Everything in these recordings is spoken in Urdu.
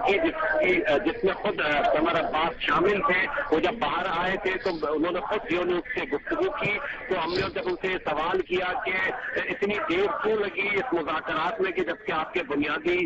کی جس میں خود قمر عباس شامل تھے. وہ جب باہر آئے تھے تو انہوں نے خود جیو نیوز سے گفتگو کی. تو ہم نے جب ان سے سوال کیا کہ اتنی دیر کیوں لگی اس مذاکرات میں کہ جبکہ آپ کے بنیادی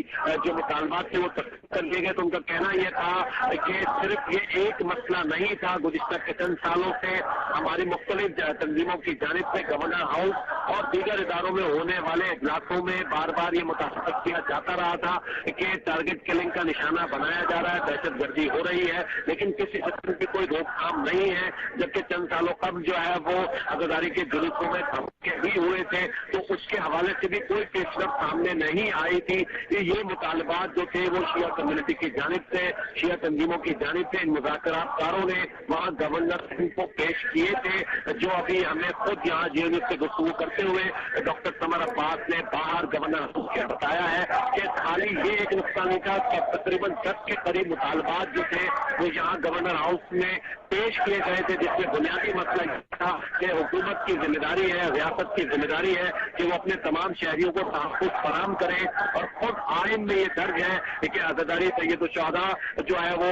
جو مطالبات تھے وہ تسلیم کر لیے گئے, تو ان کا کہنا یہ تھا کہ صرف یہ ایک مسئلہ نہیں تھا. گزشتہ چند سالوں سے ہماری مختلف تنظیموں کی جانب سے گورنر ہاؤس اور دیگر اداروں میں ہونے والے اجلاسوں میں بار بار یہ متاثر کیا جاتا رہا تھا کہ ٹارگٹ کلنگ کا نشانہ بنایا جا رہا ہے, دہشت گردی ہو رہی ہے, لیکن کسی قسم کی کوئی روک تھام نہیں ہے. جبکہ چند سالوں قبل جو ہے وہ عزاداری کے جلوسوں میں دھماکے بھی ہوئے تھے, تو اس کے حوالے سے بھی کوئی پیش رفت سامنے نہیں آئی تھی. یہ مطالبات جو تھے وہ شیعہ کمیونٹی کی جانب سے, شیعہ تنظیموں کی جانب سے ان مذاکرات کاروں نے وہاں گورنر کو پیش کیے تھے, جو ابھی ہمیں خود یہاں جیو نیوز سے گفتگو کرتے ہوئے ڈاکٹر قمر عباس نے باہر گورنر ہاؤس کے بتایا ہے کہ خالی یہ ایک نقطہ نہیں تھا کہ تقریباً 10 کے قریب مطالبات جو تھے وہ یہاں گورنر ہاؤس میں پیش کیے گئے تھے, جس میں بنیادی مسئلہ یہ تھا کہ حکومت کی ذمہ داری ہے, ریاست کی ذمہ داری ہے کہ وہ اپنے تمام شہریوں کو تحفظ فراہم کریں. اور خود آئین میں یہ درج ہے کہ عزاداری سید الشہداء جو ہے وہ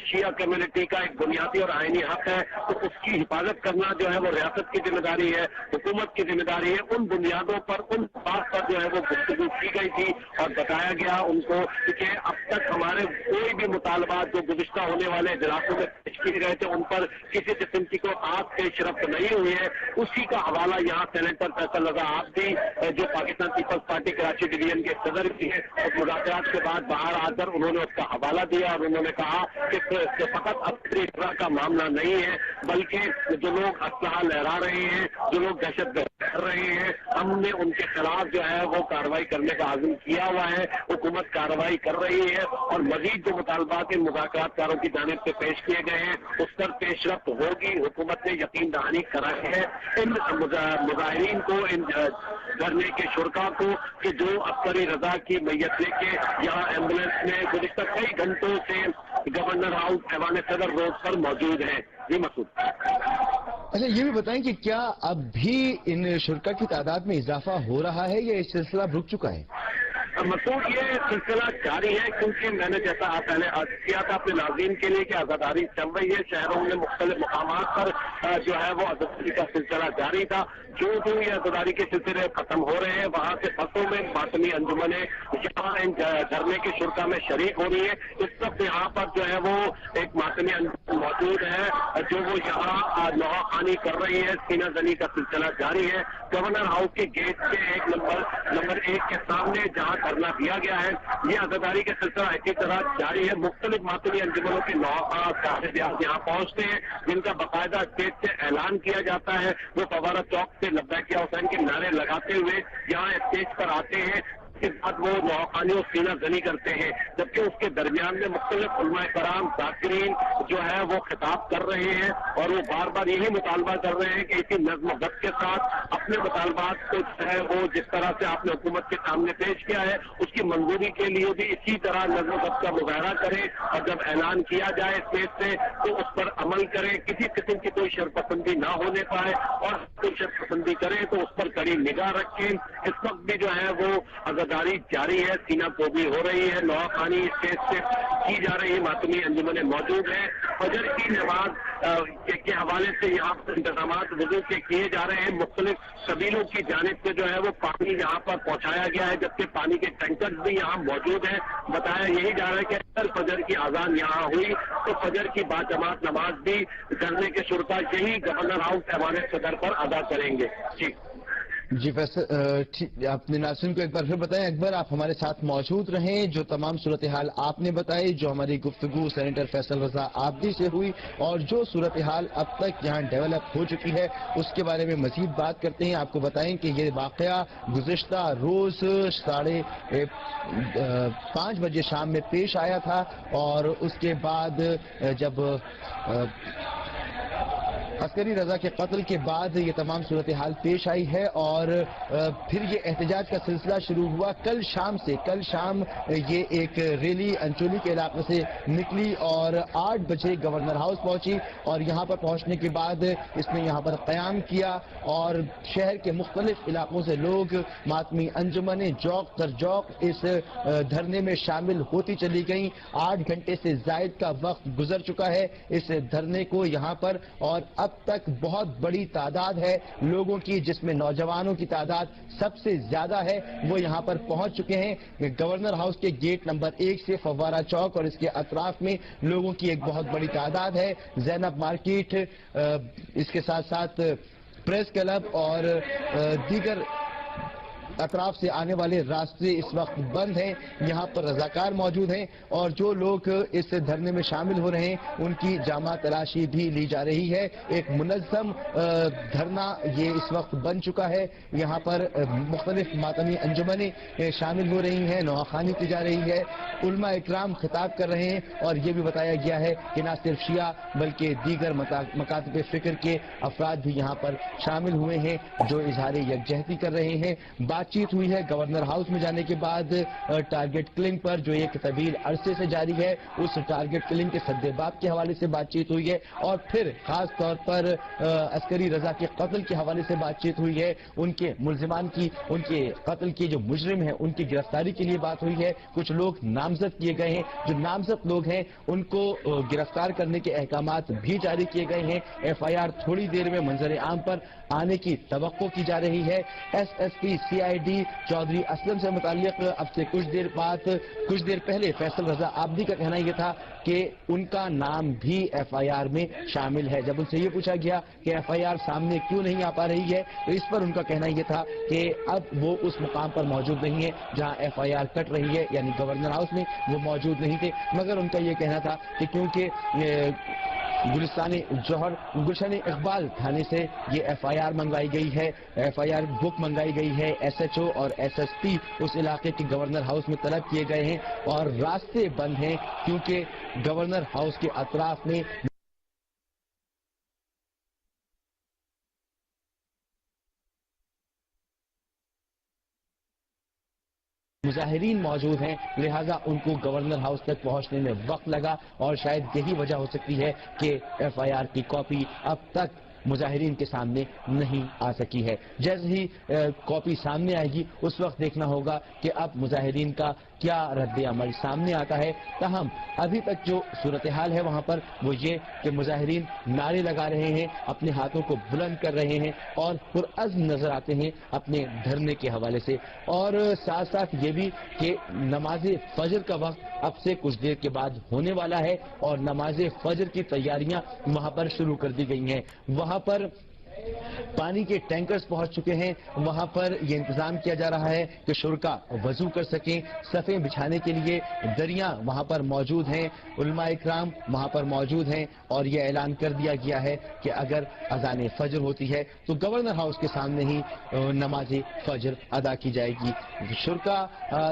شیعہ کمیونٹی کا ایک بنیادی اور آئینی حق ہے, تو اس کی حفاظت کرنا جو ہے وہ ریاست کی ذمہ داری ہے, حکومت کی ذمہ داری ہے. ان بنیادوں پر, ان بات پر جو ہے وہ گفتگو کی گئی تھی اور بتایا گیا ان کو کہ اب تک ہمارے کوئی بھی مطالبات جو گزشتہ ہونے والے اجلاسوں میں پیش کیے گئے تھے ان پر کسی قسم کی کوئی آگ پیش رفت نہیں ہوئی ہے. اسی کا حوالہ یہاں سینیٹر فیصل رضا عابدی جو Pakistan peoples party Karachi division کے صدر بھی ہیں, اس مذاکرات کے بعد باہر آ کر انہوں نے اس کا حوالہ دیا اور انہوں نے کہا کہ فقط عسکری اقرار کا معاملہ نہیں ہے, بلکہ جو لوگ اسلحہ لہرا رہے ہیں, جو لوگ دہشت گردی کر رہے ہیں, ہم نے ان کے خلاف جو ہے وہ کارروائی کرنے کا عزم کیا ہوا ہے. حکومت کارروائی کر رہی ہے اور مزید جو مطالبات ان مذاکرات کاروں کی جانب سے پیش کیے گئے ہیں اس پر پیش رفت ہوگی. حکومت نے یقین دہانی کرائی ہے ان مظاہرین کو, ان دھرنے کے شرکا کو, کہ جو عسکری رضا کی میت لے کے یہاں ایمبولینس میں گزشتہ کئی گھنٹوں سے گورنر ہاؤس ایوان صدر روڈ پر موجود ہیں. جی مسعود. اچھا یہ بھی بتائیں کہ کیا اب بھی ان شرکا کی تعداد میں اضافہ ہو رہا ہے یا یہ سلسلہ رک چکا ہے؟ مسعود یہ سلسلہ جاری ہے, کیونکہ میں نے جیسا آپ پہلے عرض کیا تھا اپنے ناظرین کے لیے کہ عزاداری چل رہی ہے. شہروں میں مختلف مقامات پر جو ہے وہ عزاداری کا سلسلہ جاری تھا. جو یہ عزاداری کے سلسلے ختم ہو رہے ہیں وہاں سے بسوں میں ماتمی انجمنیں یہاں ان دھرنے کے شرکا میں شریک ہو رہی ہے. اس وقت یہاں پر جو ہے وہ ایک ماتمی انجمن موجود ہے جو وہ یہاں نوحہ خوانی کر رہی ہے. سینہ زنی کا سلسلہ جاری ہے. گورنر ہاؤس کے گیٹ کے نمبر 1 کے سامنے جہاں دھرنا دیا گیا ہے, یہ عزاداری کا سلسلہ اسی طرح جاری ہے. مختلف ماتمی انجمنوں کے نوحہ صاحب یہاں پہنچتے ہیں جن کا باقاعدہ اسٹیج سے اعلان کیا جاتا ہے. وہ فوارہ چوک سے لبیک یا حسین کے نعرے لگاتے ہوئے یہاں اسٹیج پر آتے ہیں. اس کے بعد وہ نوحانی اور سینہ زنی کرتے ہیں, جبکہ اس کے درمیان میں مختلف علماء کرام ذاکرین جو ہے وہ خطاب کر رہے ہیں اور وہ بار بار یہی مطالبہ کر رہے ہیں کہ اسی نظم و ضبط کے ساتھ اپنے مطالبات کو جو ہے وہ جس طرح سے آپ نے حکومت کے سامنے پیش کیا ہے اس کی منظوری کے لیے بھی اسی طرح نظم و ضبط کا مظاہرہ کریں, اور جب اعلان کیا جائے اسٹیج سے تو اس پر عمل کریں. کسی قسم کی کوئی شرپسندی نہ ہونے پائے, اور کوئی شرپسندی کرے تو اس پر کڑی نگاہ رکھیں. اس وقت بھی جو ہے وہ عزاداری جاری ہے, سینہ کوبی ہو رہی ہے, نوحہ خوانی اسٹیج سے کی جا رہی ہے, ماتمی انجمنیں موجود ہیں. فجر کی نماز کے حوالے سے یہاں پر انتظامات وضو کے کیے جا رہے ہیں. مختلف قبیلوں کی جانب سے جو ہے وہ پانی یہاں پر پہنچایا گیا ہے, جبکہ پانی کے ٹینکر بھی یہاں موجود ہیں. بتایا یہی جا رہا ہے کہ اگر فجر کی اذان یہاں ہوئی تو فجر کی باجماعت نماز بھی دھرنے کے شرکا یہی گورنر ہاؤس ایوان صدر پر ادا کریں گے. جی فیصل, اپنے ناظرین کو ایک بار پھر بتائیں. اکبر آپ ہمارے ساتھ موجود رہیں. جو تمام صورتحال آپ نے بتائی, جو ہماری گفتگو سینیٹر فیصل رضا عابدی سے ہوئی اور جو صورتحال اب تک یہاں ڈیولپ ہو چکی ہے اس کے بارے میں مزید بات کرتے ہیں. آپ کو بتائیں کہ یہ واقعہ گزشتہ روز 5:30 بجے شام میں پیش آیا تھا, اور اس کے بعد جب عسکری رضا کے قتل کے بعد یہ تمام صورتحال پیش آئی ہے اور پھر یہ احتجاج کا سلسلہ شروع ہوا کل شام یہ ایک ریلی انچولی کے علاقے سے نکلی اور 8 بجے گورنر ہاؤس پہنچی اور یہاں پر پہنچنے کے بعد اس نے یہاں پر قیام کیا اور شہر کے مختلف علاقوں سے لوگ ماتمی انجمنیں جوق در جوق اس دھرنے میں شامل ہوتی چلی گئیں. 8 گھنٹے سے زائد کا وقت گزر چکا ہے اس دھرنے کو یہاں پر اور اب تک بہت بڑی تعداد ہے لوگوں کی جس میں نوجوانوں کی تعداد سب سے زیادہ ہے وہ یہاں پر پہنچ چکے ہیں. گورنر ہاؤس کے گیٹ نمبر 1 سے فوارہ چوک اور اس کے اطراف میں لوگوں کی ایک بہت بڑی تعداد ہے. زینب مارکیٹ اس کے ساتھ ساتھ پریس کلب اور دیگر اطراف سے آنے والے راستے اس وقت بند ہیں. یہاں پر رضاکار موجود ہیں اور جو لوگ اس دھرنے میں شامل ہو رہے ہیں ان کی جامع تلاشی بھی لی جا رہی ہے. ایک منظم دھرنا یہ اس وقت بن چکا ہے. یہاں پر مختلف ماتمی انجمنیں شامل ہو رہی ہیں, نواخوانی کی جا رہی ہے, علماء اکرام خطاب کر رہے ہیں اور یہ بھی بتایا گیا ہے کہ نہ صرف شیعہ بلکہ دیگر مکاتب فکر کے افراد بھی یہاں پر شامل ہوئے ہیں جو اظہار یکجہتی کر رہے ہیں. بات چیت ہوئی ہے گورنر ہاؤس میں جانے کے بعد ٹارگٹ کلنگ پر جو ایک طویل عرصے سے جاری ہے اس ٹارگٹ کلنگ کے سد باب کے حوالے سے بات چیت ہوئی ہے اور پھر خاص طور پر عسکری رضا کے قتل کے حوالے سے بات چیت ہوئی ہے. ان کے ملزمان کی ان کے قتل کے جو مجرم ہیں ان کی گرفتاری کے لیے بات ہوئی ہے. کچھ لوگ نامزد کیے گئے ہیں, جو نامزد لوگ ہیں ان کو گرفتار کرنے کے احکامات بھی جاری کیے گئے ہیں. ایف آئی آر تھوڑی دیر میں منظر عام پر آنے کی توقع کی جا رہی ہے. S S P C I D Chaudhry Aslam سے متعلق اب سے کچھ دیر پہلے فیصل رضا عابدی کا کہنا یہ تھا کہ ان کا نام بھی ایف آئی آر میں شامل ہے. جب ان سے یہ پوچھا گیا کہ ایف آئی آر سامنے کیوں نہیں آ پا رہی ہے تو اس پر ان کا کہنا یہ تھا کہ اب وہ اس مقام پر موجود نہیں ہے جہاں ایف آئی آر کٹ رہی ہے, یعنی گورنر ہاؤس میں وہ موجود نہیں تھے. مگر ان کا یہ کہنا تھا کہ کیونکہ گلستان جوہر گلشن اقبال تھانے سے یہ ایف آئی آر منگوائی گئی ہے, ایف آئی آر بک منگائی گئی ہے. ایس ایچ او اور ایس ایس پی اس علاقے کے گورنر ہاؤس میں طلب کیے گئے ہیں اور راستے بند ہیں کیونکہ گورنر ہاؤس کے اطراف میں مظاہرین موجود ہیں, لہذا ان کو گورنر ہاؤس تک پہنچنے میں وقت لگا اور شاید یہی وجہ ہو سکتی ہے کہ ایف آئی آر کی کاپی اب تک مظاہرین کے سامنے نہیں آ سکی ہے. جیسے ہی کاپی سامنے آئے گی اس وقت دیکھنا ہوگا کہ اب مظاہرین کا کیا رد عمل سامنے آتا ہے. تاہم ابھی تک جو صورتحال ہے وہاں پر وہ یہ کہ مظاہرین نعرے لگا رہے ہیں, اپنے ہاتھوں کو بلند کر رہے ہیں اور پرعزم نظر آتے ہیں اپنے دھرنے کے حوالے سے. اور ساتھ ساتھ یہ بھی کہ نماز فجر کا وقت اب سے کچھ دیر کے بعد ہونے والا ہے اور نماز فجر کی تیاریاں وہاں پر شروع کر دی گئی ہیں. وہاں پر پانی کے ٹینکرز پہنچ چکے ہیں. وہاں پر یہ انتظام کیا جا رہا ہے کہ شرکا وضو کر سکیں. صفیں بچھانے کے لیے دریاں وہاں پر موجود ہیں, علماء اکرام وہاں پر موجود ہیں اور یہ اعلان کر دیا گیا ہے کہ اگر اذان فجر ہوتی ہے تو گورنر ہاؤس کے سامنے ہی نماز فجر ادا کی جائے گی. شرکا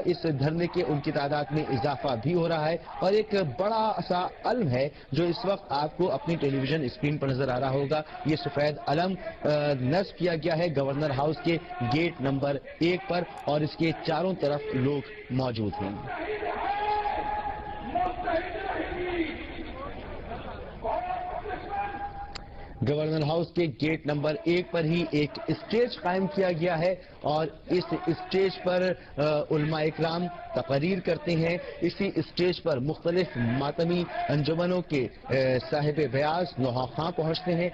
اس دھرنے کے ان کی تعداد میں اضافہ بھی ہو رہا ہے اور ایک بڑا سا علم ہے جو اس وقت آپ کو اپنی ٹیلی ویژن اسکرین پر نظر آ رہا ہوگا. یہ سفید علم نصب کیا گیا ہے گورنر ہاؤس کے گیٹ نمبر 1 پر اور اس کے چاروں طرف لوگ موجود ہیں. گورنر ہاؤس کے گیٹ نمبر 1 پر ہی ایک اسٹیج قائم کیا گیا ہے اور اس اسٹیج پر علماء اکرام تقریر کرتے ہیں. اسی اسٹیج پر مختلف ماتمی انجمنوں کے صاحب بیاض نوحہ خاں پہنچتے ہیں.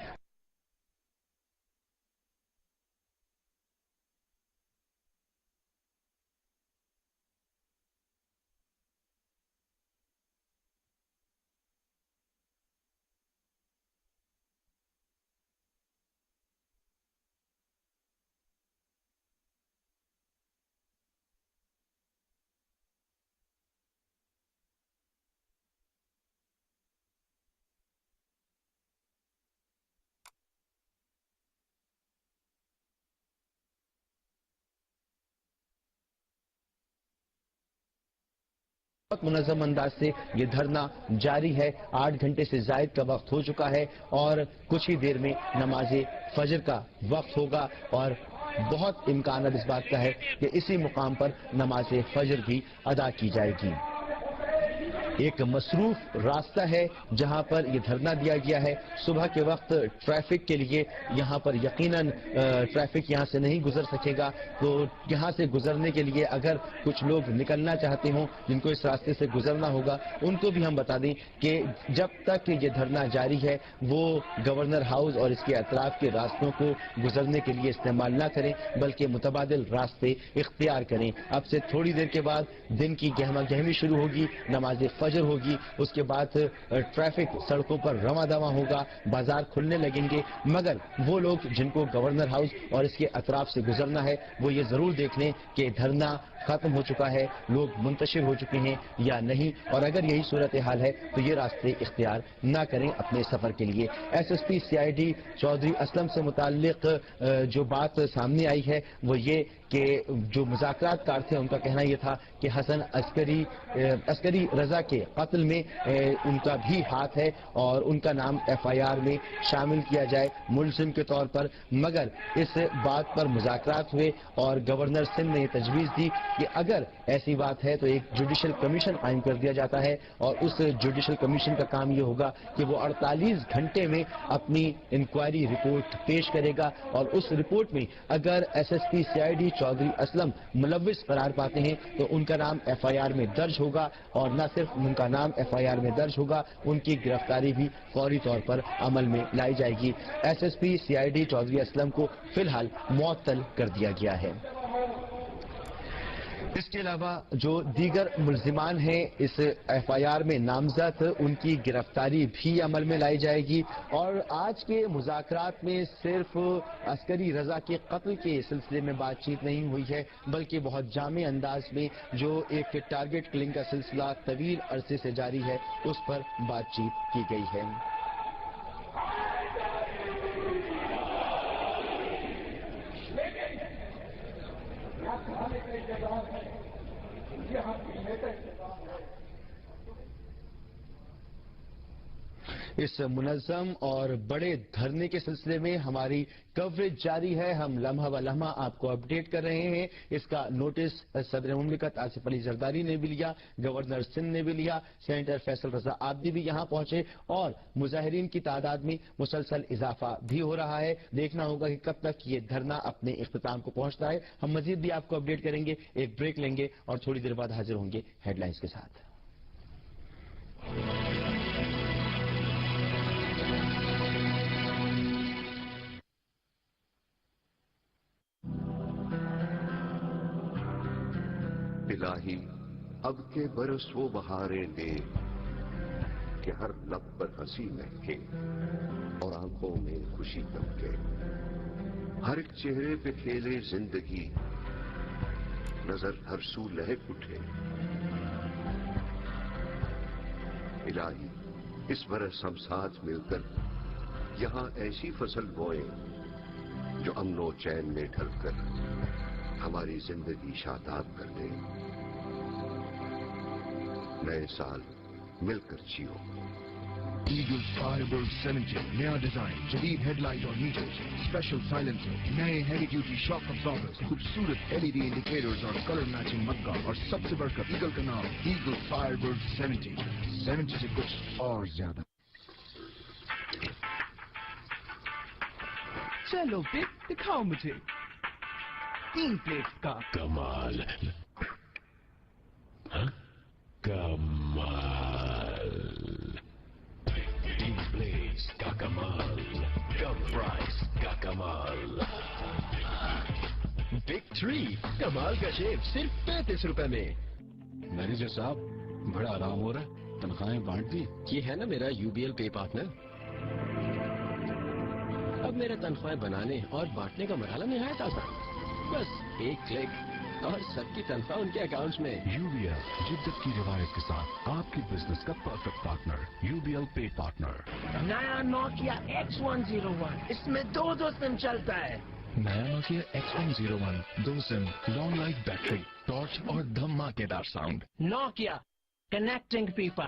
بہت منظم انداز سے یہ دھرنا جاری ہے. 8 گھنٹے سے زائد کا وقت ہو چکا ہے اور کچھ ہی دیر میں نماز فجر کا وقت ہوگا اور بہت امکان اب اس بات کا ہے کہ اسی مقام پر نماز فجر بھی ادا کی جائے گی. ایک مصروف راستہ ہے جہاں پر یہ دھرنا دیا گیا ہے. صبح کے وقت ٹریفک کے لیے یہاں پر یقیناً ٹریفک یہاں سے نہیں گزر سکے گا, تو یہاں سے گزرنے کے لیے اگر کچھ لوگ نکلنا چاہتے ہوں جن کو اس راستے سے گزرنا ہوگا ان کو بھی ہم بتا دیں کہ جب تک یہ دھرنا جاری ہے وہ گورنر ہاؤس اور اس کے اطراف کے راستوں کو گزرنے کے لیے استعمال نہ کریں بلکہ متبادل راستے اختیار کریں. اب سے تھوڑی دیر کے بعد دن کی گہما گہمی شروع ہوگی, نماز فجر ہوگی, اس کے بعد ٹریفک سڑکوں پر رواں دواں ہوگا, بازار کھلنے لگیں گے, مگر وہ لوگ جن کو گورنر ہاؤس اور اس کے اطراف سے گزرنا ہے وہ یہ ضرور دیکھ لیں کہ دھرنا ختم ہو چکا ہے, لوگ منتشر ہو چکے ہیں یا نہیں, اور اگر یہی صورتحال ہے تو یہ راستے اختیار نہ کریں اپنے سفر کے لیے. S S P C I D Chaudhry Aslam سے متعلق جو بات سامنے آئی ہے وہ یہ کہ جو مذاکرات کار تھے ان کا کہنا یہ تھا کہ حسن عسکری رضا کے قتل میں ان کا بھی ہاتھ ہے اور ان کا نام ایف آئی آر میں شامل کیا جائے ملزم کے طور پر, مگر اس بات پر مذاکرات ہوئے اور گورنر سندھ نے یہ تجویز دی کہ اگر ایسی بات ہے تو ایک جوڈیشل کمیشن قائم کر دیا جاتا ہے اور اس جوڈیشل کمیشن کا کام یہ ہوگا کہ وہ 48 گھنٹے میں اپنی انکوائری رپورٹ پیش کرے گا اور اس رپورٹ میں اگر S S P C I D Chaudhry Aslam ملوث قرار پاتے ہیں تو ان کا نام ایف آئی آر میں درج ہوگا, اور نہ صرف ان کا نام ایف آئی آر میں درج ہوگا ان کی گرفتاری بھی فوری طور پر عمل میں لائی جائے گی. S S P C I D Chaudhry Aslam کو فی الحال معطل کر دیا گیا ہے. اس کے علاوہ جو دیگر ملزمان ہیں اس ایف آئی آر میں نامزد ان کی گرفتاری بھی عمل میں لائی جائے گی. اور آج کے مذاکرات میں صرف عسکری رضا کے قتل کے سلسلے میں بات چیت نہیں ہوئی ہے بلکہ بہت جامع انداز میں جو ایک ٹارگٹ کلنگ کا سلسلہ طویل عرصے سے جاری ہے اس پر بات چیت کی گئی ہے. اس منظم اور بڑے دھرنے کے سلسلے میں ہماری کوریج جاری ہے. ہم لمحہ بہ لمحہ آپ کو اپڈیٹ کر رہے ہیں. اس کا نوٹس صدر مملکت آصف علی زرداری نے بھی لیا, گورنر سندھ نے بھی لیا, سینیٹر فیصل رضا عابدی بھی یہاں پہنچے اور مظاہرین کی تعداد میں مسلسل اضافہ بھی ہو رہا ہے. دیکھنا ہوگا کہ کب تک یہ دھرنا اپنے اختتام کو پہنچتا ہے. ہم مزید بھی آپ کو اپڈیٹ کریں گے. ایک بریک لیں گے اور تھوڑی دیر بعد حاضر ہوں گے ہیڈ لائنز کے ساتھ. الہی اب کے برس وہ بہاریں دے کہ ہر لب پر ہنسی مہکے اور آنکھوں میں خوشی دمکے, ہر ایک چہرے پہ کھیلے زندگی, نظر ہر سو لہک اٹھے. الہی اس برس ہم ساتھ مل کر یہاں ایسی فصل بوئیں جو امن و چین میں ڈھل کر ہماری زندگی شاداب کر دے. نئے سال مل کر جیو. ایگل فائربرگ 70 نیا ڈیزائن, جدید ہیڈ لائٹ اور میٹرز, اسپیشل سائلنسر, نئے ہیوی ڈیوٹی شاک ابزاربرز, خوبصورت ایل ای ڈی انڈیکیٹرز اور کلر میچنگ مدگا, اور سب سے بڑھ کر ایگل کا نام ایگل فائربرگ 70 سے کچھ اور زیادہ. چلو پک دکھاؤ مجھے 3 پلیٹس کا کمال. کمال 3 پلیٹس کا کمال, کم پرائس کا کمال. بگ 3 کمال کا شیف صرف 35 روپے میں. مینیجر صاحب بڑا آرام ہو رہا ہے, تنخواہیں بانٹ دی. یہ ہے نا میرا U B L pay partner. اب میرا تنخواہیں بنانے اور بانٹنے کا مرحلہ نہایت آسان. بس ایک کلک اور سب کی تنخواہ ان کے اکاؤنٹس میں. یو بی ایل جدت کی روایت کے ساتھ آپ کی بزنس کا perfect partner. U B L pay partner. نیا نوکیا X101, اس میں 2 سم چلتا ہے. نیا Nokia X101 2 sim, long life battery, torch اور دھماکے دار sound. Nokia connecting people.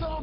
100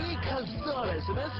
1000 SMS